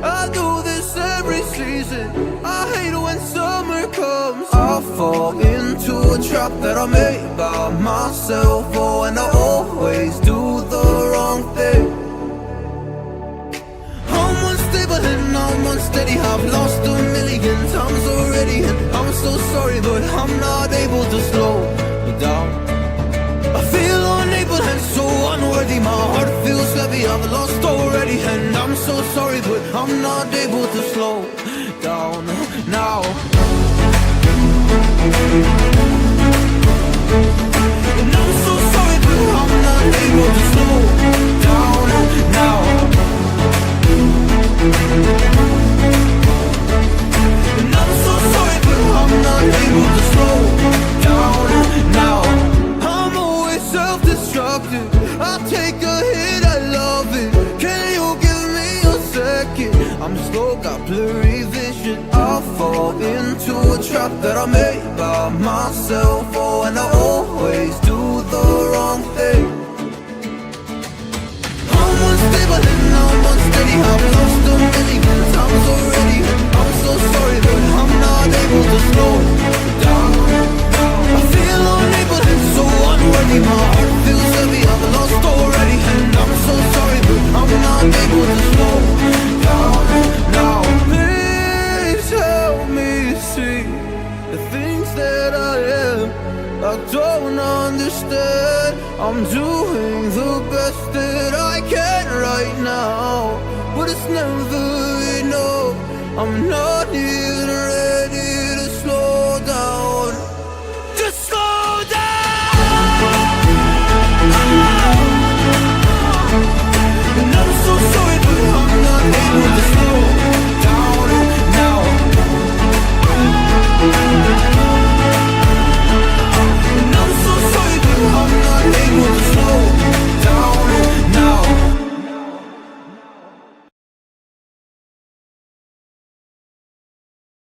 I do this every season. I hate when summer comes. I fall into a trap that I made by myself. Oh, and I always do the wrong thing. I'm unstable and I'm unsteady. I've lost a million times already, and I'm so sorry, but I'm not able to slow down. I feel unable and so unworthy. My heart feels heavy, I've lost already, and I'm so sorry, but I'm not able to slow down now. And I'm so sorry, but I'm not able to slow down now. And I'm so sorry, but I'm not able to slow down now. I'm always self-destructive. I take a hit, I love it. Can you give me a second? I'm slow, got blurry vision. I fall into a trap that I made by myself. Oh, and I always do the wrong thing. I'm unstable and I'm unsteady. I've lost a million times already. I'm so sorry, but I'm not able to slow down. I feel unable and so unworthy. My heart feels heavy, I've lost already, and I'm so sorry, but I'm not able to slow down now. Please help me see the things that I am. I don't understand. I'm doing the best that I can right now, but it's never enough. I'm not here